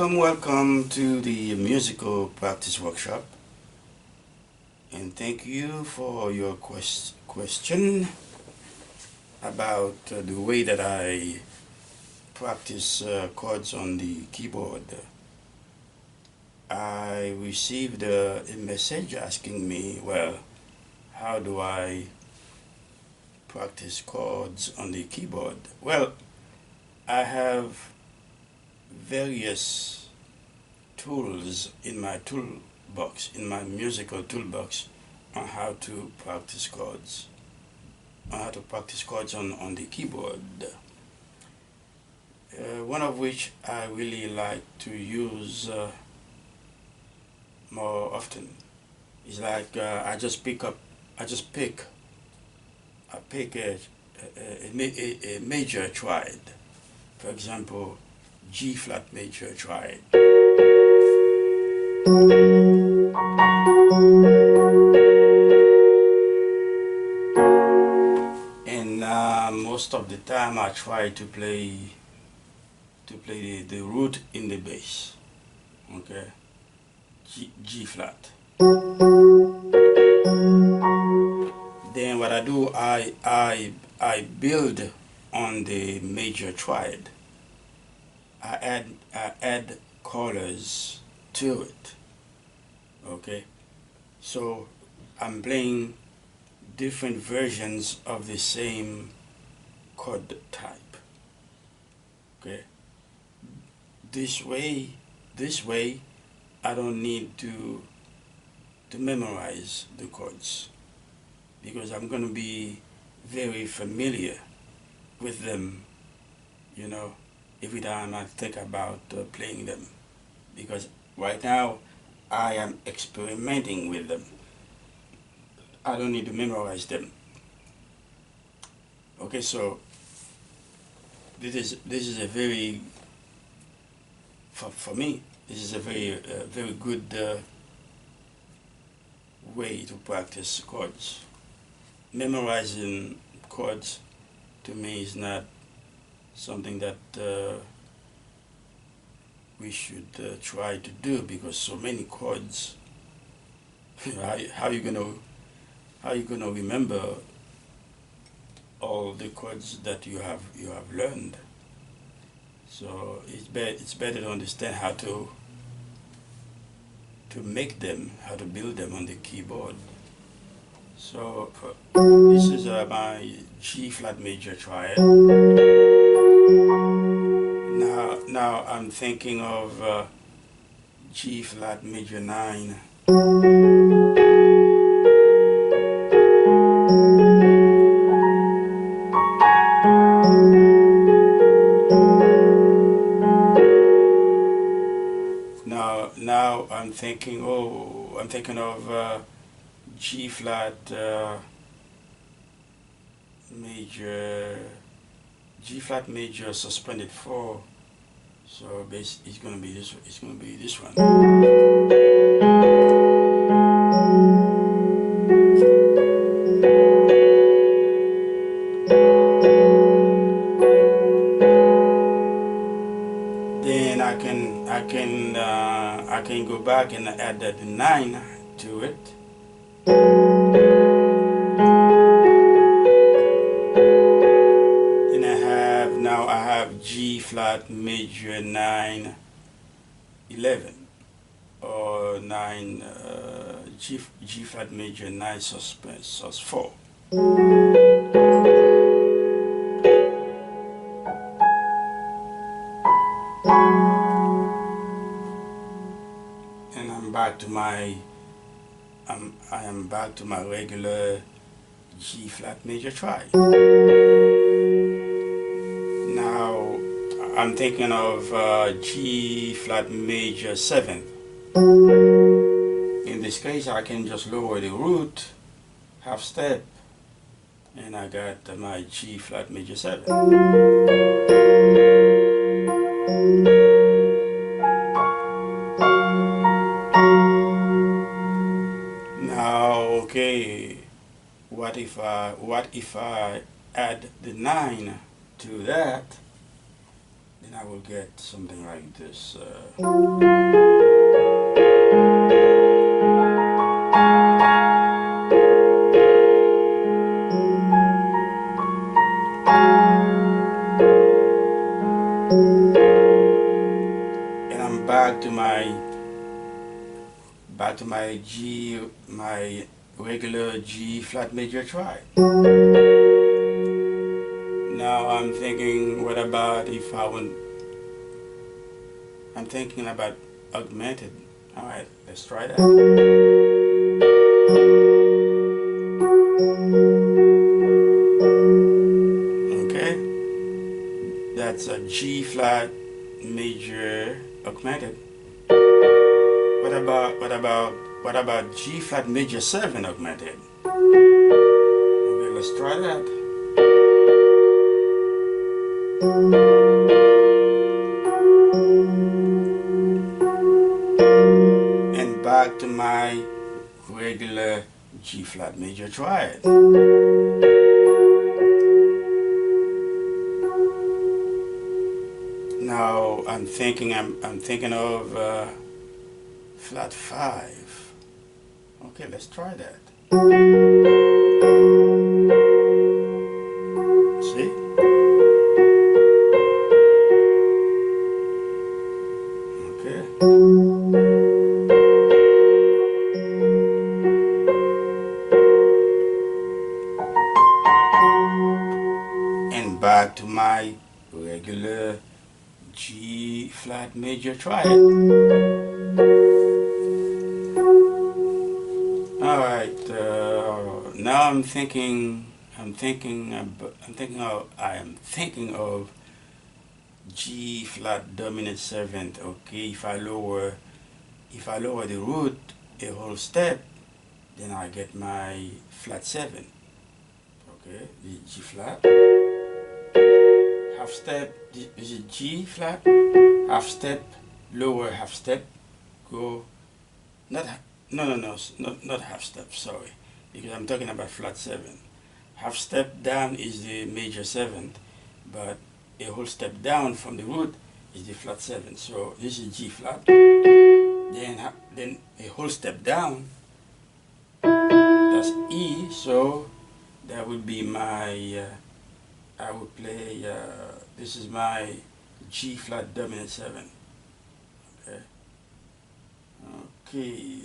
Welcome to the musical practice workshop, and thank you for your question about the way that I practice chords on the keyboard. I received a message asking me, well, how do I practice chords on the keyboard? Well, I have various tools in my toolbox, in my musical toolbox, on how to practice chords, on the keyboard. One of which I really like to use more often is like I just pick, a major triad. For example, G flat major triad. And most of the time I try to play the root in the bass. Okay, G flat. Then what I do, I build on the major triad. I add colors to it. Okay, so I'm playing different versions of the same chord type. Okay, this way, this way, I don't need to memorize the chords because I'm going to be very familiar with them, you know, every time I think about playing them. Because right now I am experimenting with them. I don't need to memorize them. Okay, so this is a very for me this is a very good way to practice chords. Memorizing chords to me is not something that we should try to do because so many chords. How you gonna remember all the chords that you have learned? So it's better to understand how to make them, how to build them on the keyboard. So this is my G flat major triad. Now I'm thinking of G flat major 9. Now I'm thinking of G flat major, G flat major suspended 4. So it's gonna be this. It's gonna be this one. Then I can go back and add the 9 to it. Then I have G flat major 9 11 or 9 G flat major 9 sus 4. and I'm back to my I am back to my regular G flat major triad. Now I'm thinking of G flat major 7th. In this case, I can just lower the root half step, and I got my G flat major 7. Now, okay, what if I add the 9 to that? Then I will get something like this. And I'm back to my G, my regular G flat major triad. Now I'm thinking, what about if I want? I'm thinking about augmented. All right, let's try that. Okay, that's a G flat major augmented. What about G flat major 7 augmented? Okay, let's try that. And back to my regular G flat major triad. Now I'm thinking of flat 5. Okay, let's try that. See? Okay. And back to my regular G flat major triad. All right. Now I am thinking of G flat dominant 7th. Okay, if I lower the root a whole step, then I get my flat 7. Okay, the G flat half step. This is G flat half step, lower half step, go not no no no not half step, sorry, because I'm talking about flat 7. Half step down is the major 7th, but a whole step down from the root is the flat 7. So this is G flat, then a whole step down, that's E. So that would be my I would play this is my G flat dominant 7. Okay. Okay.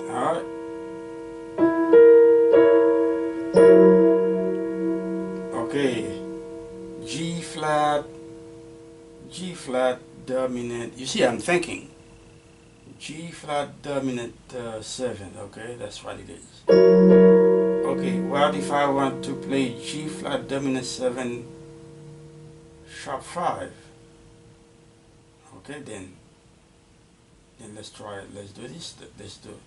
Alright. Okay. G flat dominant. You see, I'm thinking G flat dominant 7. Okay, that's what it is. Okay, what if I want to play G flat dominant 7 sharp 5? Okay, then let's try it. Let's do this. Let's do it.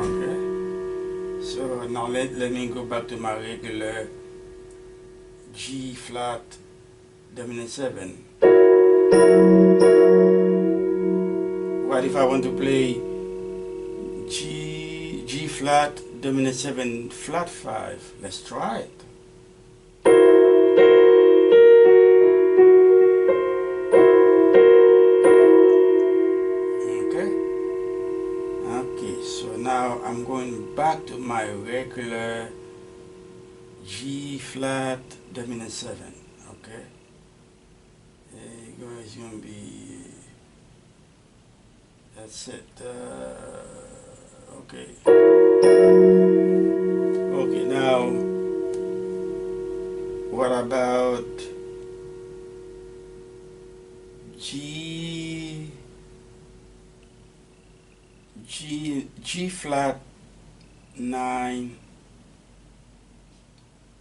Okay. So now let me go back to my regular G flat dominant 7. What if I want to play G flat dominant 7 flat 5? Let's try it. Okay, so now I'm going back to my regular G flat dominant 7. Okay, there you go. It's going to be That's it. Okay. Okay, now what about G G flat 9,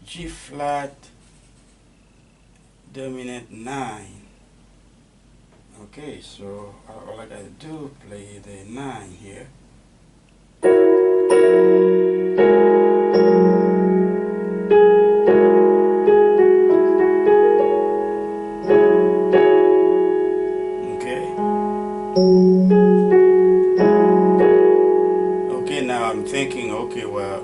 G flat dominant 9. Okay, so all I gotta do, play the 9 here. Okay. Okay, now I'm thinking, okay, well,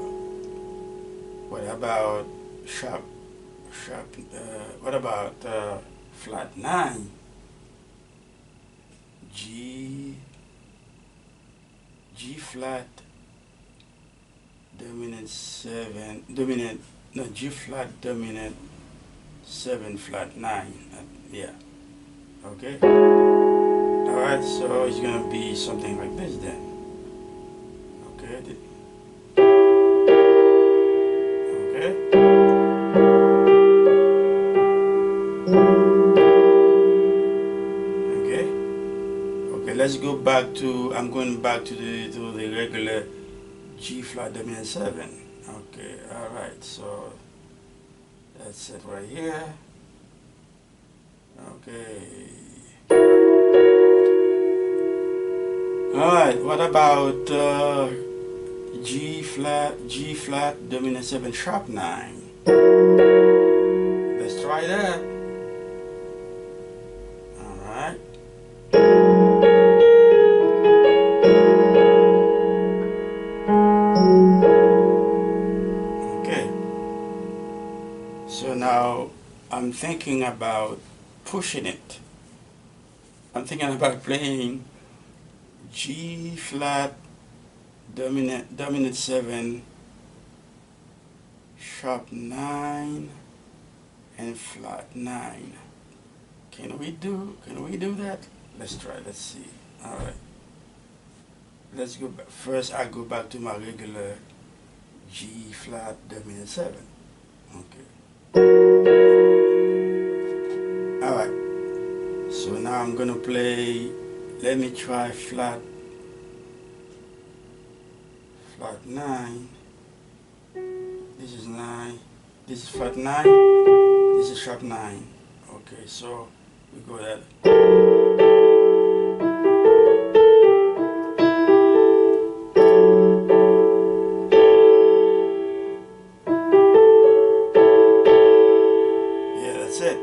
what about sharp, what about flat 9? G, G flat, dominant 7, dominant, no, G flat, dominant 7, flat 9. Yeah, okay. Alright, so it's gonna be something like this then. Okay, okay. Okay. Okay, let's go back to, I'm going back to the regular G flat dominant 7. Okay, alright, so that's it right here. Okay. Alright, what about G flat dominant 7 sharp 9? Let's try that. Alright. Okay. So now I'm thinking about pushing it. I'm thinking about playing G flat dominant 7 sharp 9 and flat 9. Can we do that? Let's try. Let's see. All right. Let's go back. First I go back to my regular G flat dominant 7. Okay. All right. So now I'm going to play, let me try flat 9. This is 9. This is flat 9. This is sharp 9. Okay, so we go that. Yeah, that's it.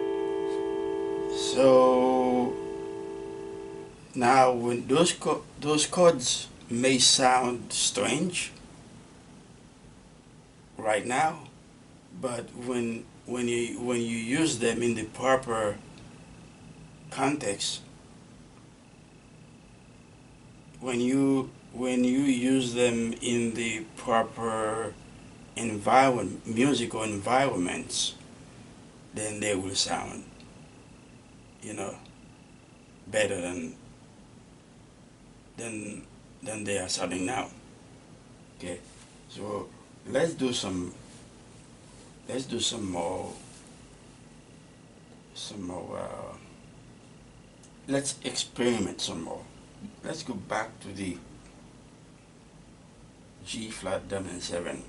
So now when those chords may sound strange right now, but when you use them in the proper context, when you use them in the proper musical environments, then they will sound, you know, better than than they are sounding now. Okay, so let's do some more let's experiment some more. Let's go back to the G flat dominant 7.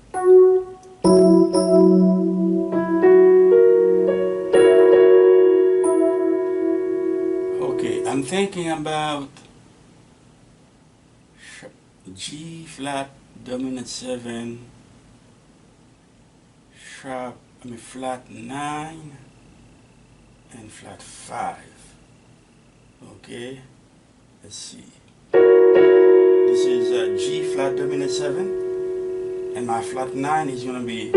Okay, I'm thinking about G flat dominant 7 sharp, flat 9 and flat 5. Okay, let's see. This is G flat dominant 7, and my flat 9 is gonna be,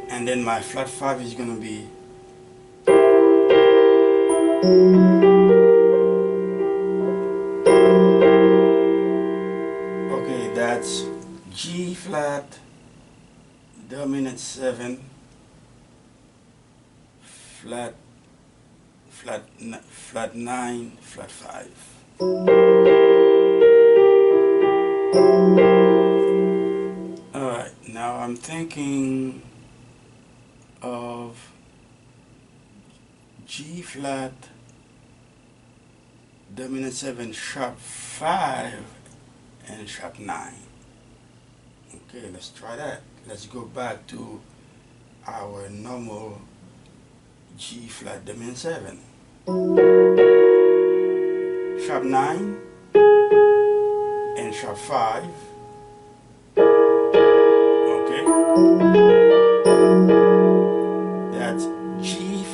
and then my flat 5 is gonna be. Okay, that's G flat dominant 7 flat 9 flat 5. thinking of G flat, dominant 7, sharp 5, and sharp 9. Okay, let's try that. Let's go back to our normal G flat, dominant 7. Sharp 9 and sharp 5. Okay, that's G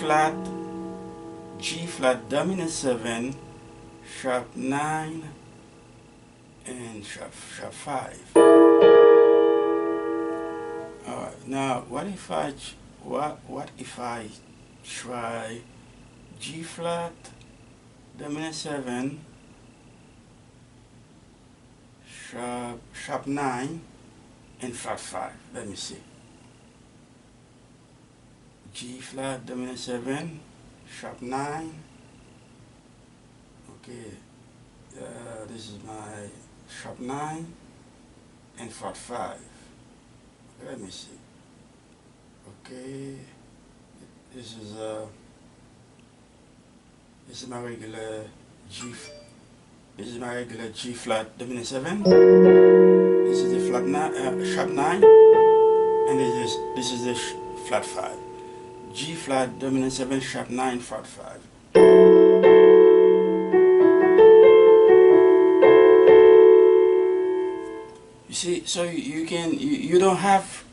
flat, dominant 7, sharp 9, and sharp 5. Alright, now what if I try G flat, dominant 7, sharp 9, and flat 5. Let me see. G flat, dominant 7, sharp 9. Okay, this is my sharp 9 and flat 5. Let me see. Okay, this is my regular G. This is my regular G flat, dominant 7. This is the flat 9, sharp 9, and this is the flat 5. G flat, dominant 7, sharp 9, flat 5. You see, so you don't have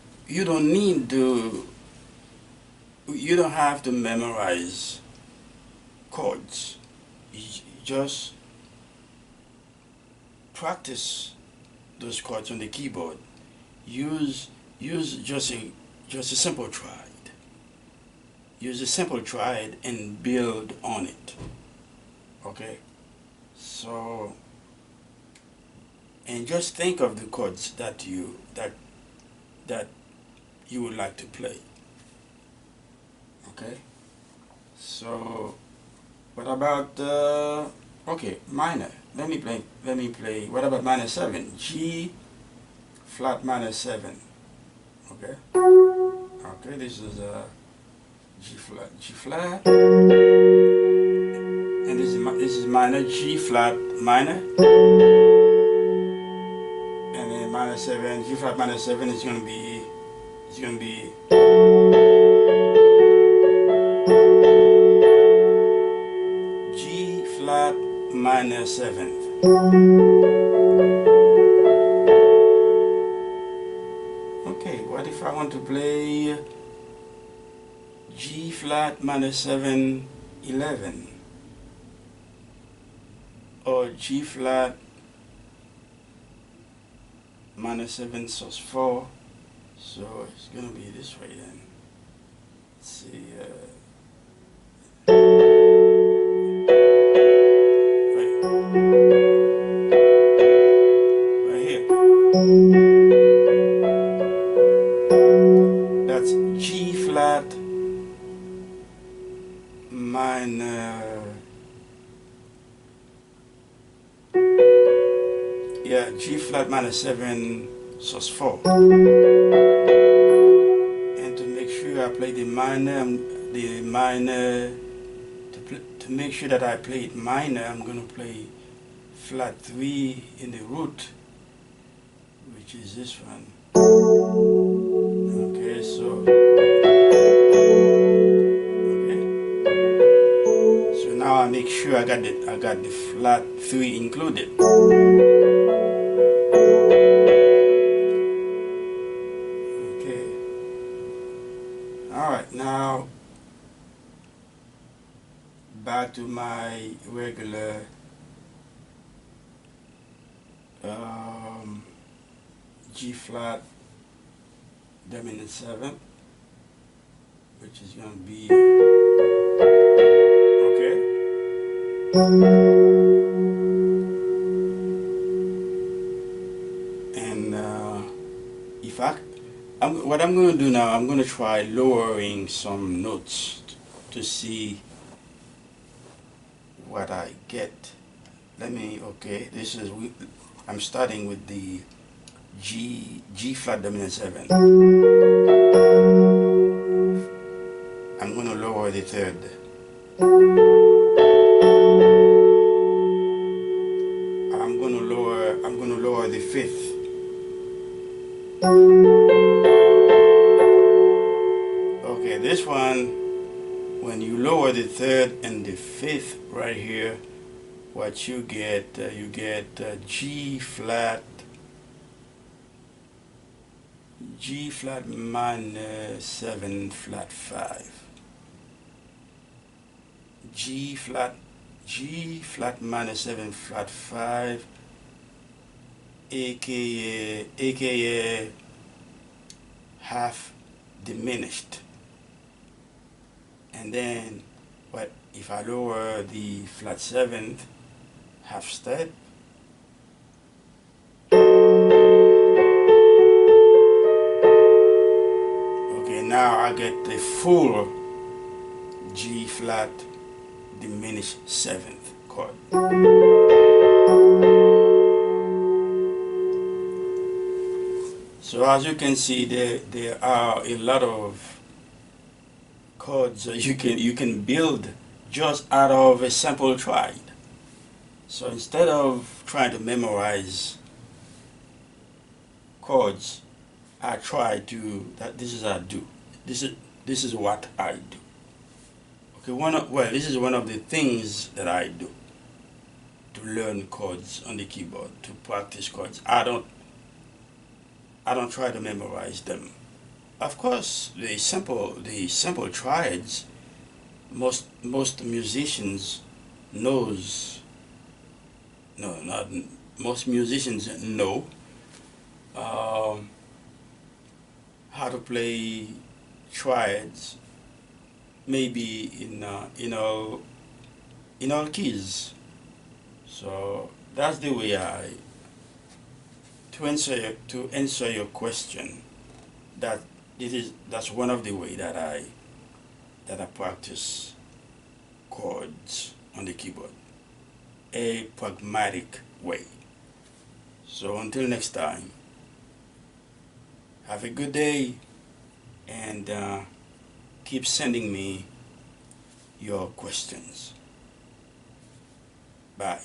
to memorize chords. You just practice those chords on the keyboard. Use just a simple triad. Use a simple triad and build on it. Okay, so. And just think of the chords that you would like to play. Okay. So, what about okay, minor? Let me play. What about minor 7? G flat minor 7. Okay. Okay. This is G flat, and this is minor, G flat minor. Minor 7, G flat minor 7 is going to be G flat minor 7. Okay, what if I want to play G flat minor 7 11, or G flat minor 7 sus 4, so it's gonna be this way then. Let's see, right here. That's G flat minor, yeah, G flat minor 7 sus 4. And to make sure I play the minor, to make sure that I play it minor, I'm going to play flat 3 in the root, which is this one. Okay, so now I make sure I got the flat 3 included. Okay. All right, now back to my regular G flat dominant 7, which is going to be okay. And what I'm going to do now, I'm going to try lowering some notes to see what I get. Okay, I'm starting with the G flat dominant 7. I'm going to lower the third. I'm going to lower the fifth. Okay, this one, when you lower the third and the fifth right here, what you get G flat minus 7 flat 5. G flat minus 7 flat 5, aka half diminished. And then what if I lower the flat 7th half step? Okay, now I get the full G flat diminished 7th chord. So as you can see, there are a lot of chords you can build just out of a simple triad. So instead of trying to memorize chords, I try to that this is what I do. This is what I do. Okay, this is one of the things that I do to learn chords on the keyboard, to practice chords. I don't try to memorize them. Of course, the simple triads, most musicians knows no not most musicians know um, how to play triads, maybe in all keys. So that's the way I to answer your question. That that's one of the way that I practice chords on the keyboard, a pragmatic way. So until next time, have a good day, and keep sending me your questions. Bye.